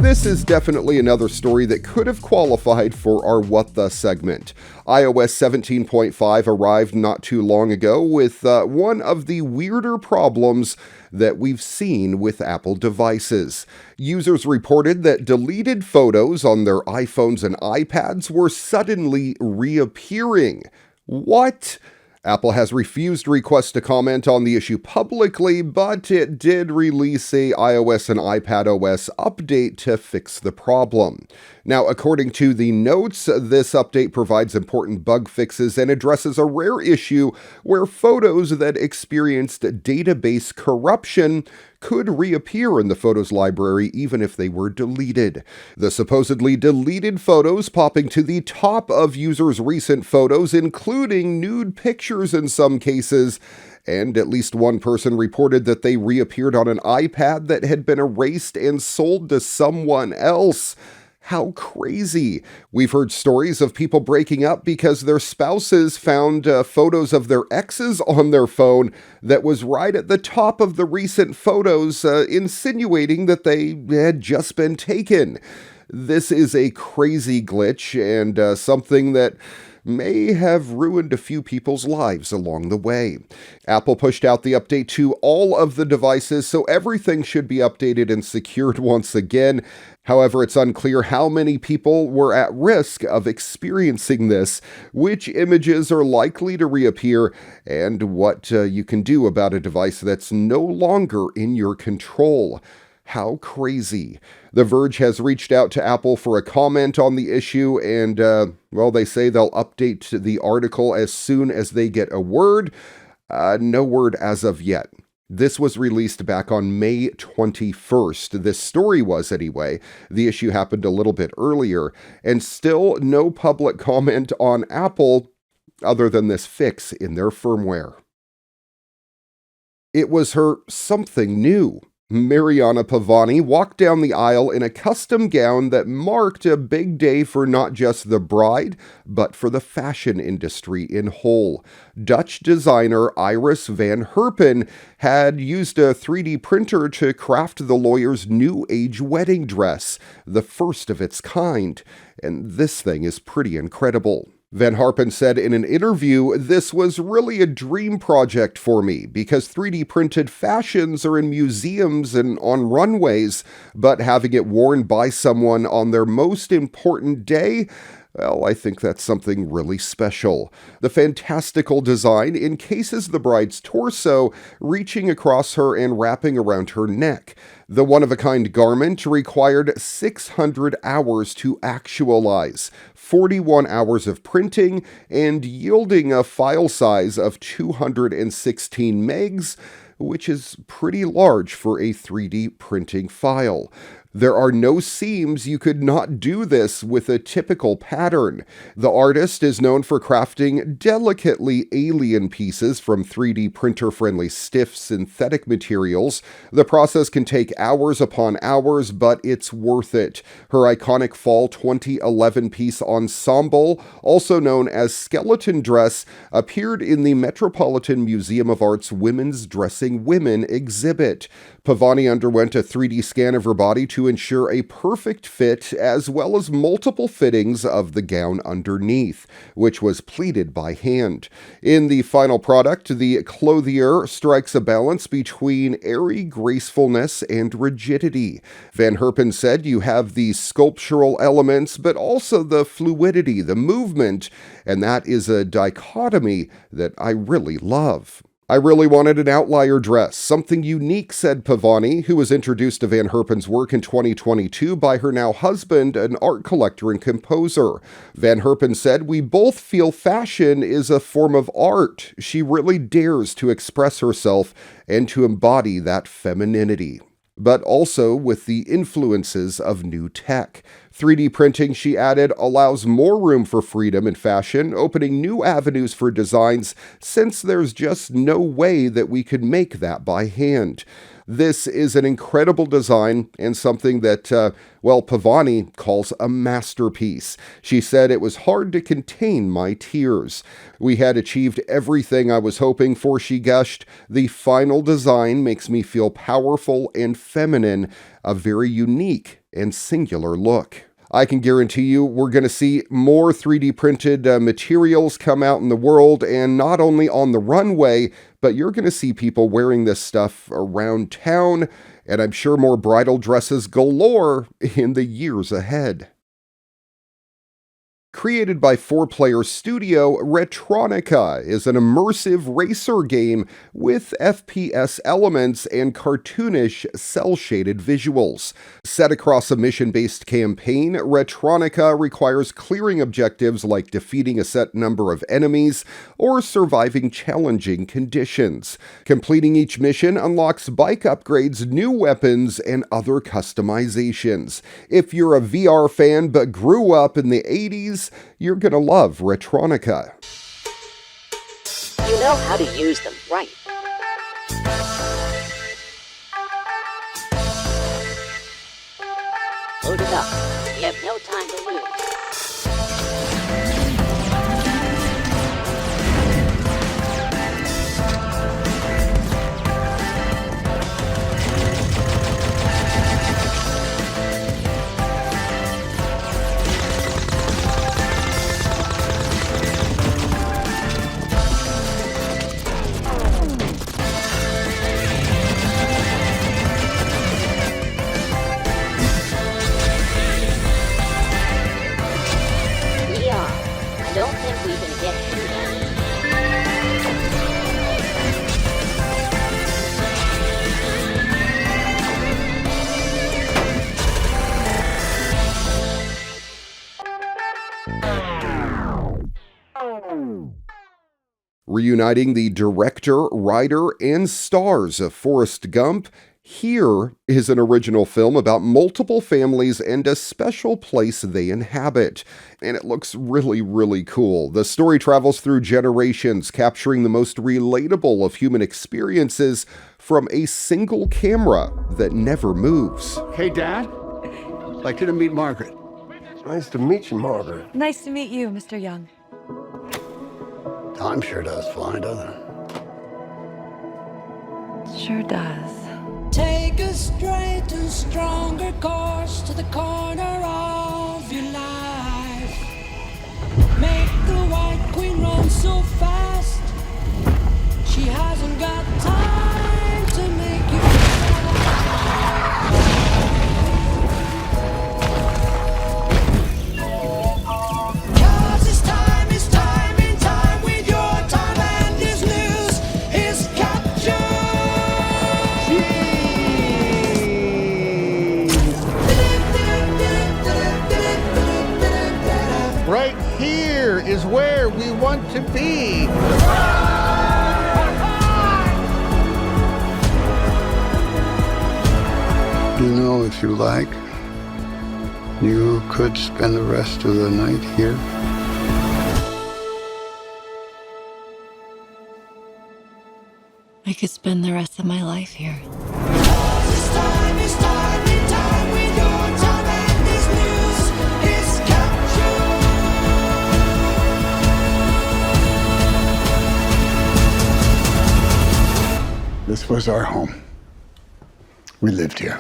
This is definitely another story that could have qualified for our What The segment. iOS 17.5 arrived not too long ago with one of the weirder problems that we've seen with Apple devices. Users reported that deleted photos on their iPhones and iPads were suddenly reappearing. What? Apple has refused requests to comment on the issue publicly, but it did release a iOS and iPadOS update to fix the problem. Now, according to the notes, this update provides important bug fixes and addresses a rare issue where photos that experienced database corruption could reappear in the Photos library even if they were deleted. The supposedly deleted photos popping to the top of users' recent photos, including nude pictures in some cases, and at least one person reported that they reappeared on an iPad that had been erased and sold to someone else. How crazy. We've heard stories of people breaking up because their spouses found photos of their exes on their phone that was right at the top of the recent photos, insinuating that they had just been taken. This is a crazy glitch and something that may have ruined a few people's lives along the way. Apple pushed out the update to all of the devices, so everything should be updated and secured once again. However, it's unclear how many people were at risk of experiencing this, which images are likely to reappear, and what you can do about a device that's no longer in your control. How crazy. The Verge has reached out to Apple for a comment on the issue, and, they say they'll update the article as soon as they get a word. No word as of yet. This was released back on May 21st. This story was, anyway. The issue happened a little bit earlier, and still no public comment on Apple other than this fix in their firmware. It was her something new. Mariana Pavani walked down the aisle in a custom gown that marked a big day for not just the bride, but for the fashion industry in whole. Dutch designer Iris van Herpen had used a 3D printer to craft the lawyer's new age wedding dress, the first of its kind. And this thing is pretty incredible. Van Harpen said in an interview, "This was really a dream project for me because 3D printed fashions are in museums and on runways, but having it worn by someone on their most important day, well, I think that's something really special." The fantastical design encases the bride's torso, reaching across her and wrapping around her neck. The one-of-a-kind garment required 600 hours to actualize, 41 hours of printing, and yielding a file size of 216 megs, which is pretty large for a 3D printing file. There are no seams. You could not do this with a typical pattern. The artist is known for crafting delicately alien pieces from 3D printer-friendly stiff synthetic materials. The process can take hours upon hours, but it's worth it. Her iconic fall 2011 piece Ensemble, also known as Skeleton Dress, appeared in the Metropolitan Museum of Art's Women's Dressing Women exhibit. Pavani underwent a 3D scan of her body to ensure a perfect fit, as well as multiple fittings of the gown underneath, which was pleated by hand. In the final product, the clothier strikes a balance between airy gracefulness and rigidity. Van Herpen said, "You have the sculptural elements, but also the fluidity, the movement, and that is a dichotomy that I really love." "I really wanted an outlier dress, something unique," said Pavani, who was introduced to Van Herpen's work in 2022 by her now husband, an art collector and composer. Van Herpen said, "We both feel fashion is a form of art. She really dares to express herself and to embody that femininity, but also with the influences of new tech. 3D printing," she added, "allows more room for freedom in fashion, opening new avenues for designs since there's just no way that we could make that by hand. This is an incredible design and something that, Pavani calls a masterpiece. She said it was hard to contain my tears. We had achieved everything I was hoping for, she gushed. The final design makes me feel powerful and feminine, a very unique and singular look. I can guarantee you we're going to see more 3D printed materials come out in the world, and not only on the runway, but you're going to see people wearing this stuff around town, and I'm sure more bridal dresses galore in the years ahead. Created by 4-player studio, Retronika is an immersive racer game with FPS elements and cartoonish cel-shaded visuals. Set across a mission-based campaign, Retronika requires clearing objectives like defeating a set number of enemies or surviving challenging conditions. Completing each mission unlocks bike upgrades, new weapons, and other customizations. If you're a VR fan but grew up in the 80s, you're gonna love Retronika. You know how to use them, right? Load it up. We have no time to lose. I don't think we can get through that. Reuniting the director, writer, and stars of Forrest Gump, here is an original film about multiple families and a special place they inhabit. And it looks really, really cool. The story travels through generations, capturing the most relatable of human experiences from a single camera that never moves. Hey, Dad. I'd like you to meet Margaret. Nice to meet you, Margaret. Nice to meet you, Mr. Young. Time sure does fly, doesn't it? Sure does. Take a straight and stronger course to the corner of your life. Make the White Queen run so fast. She hasn't got time to make you. Cause it's time in time with your time, and this news is captured. Right here is where we want to be. You know, if you like, you could spend the rest of the night here. I could spend the rest of my life here. It's time in time with your time, and this news is captured. This was our home. We lived here.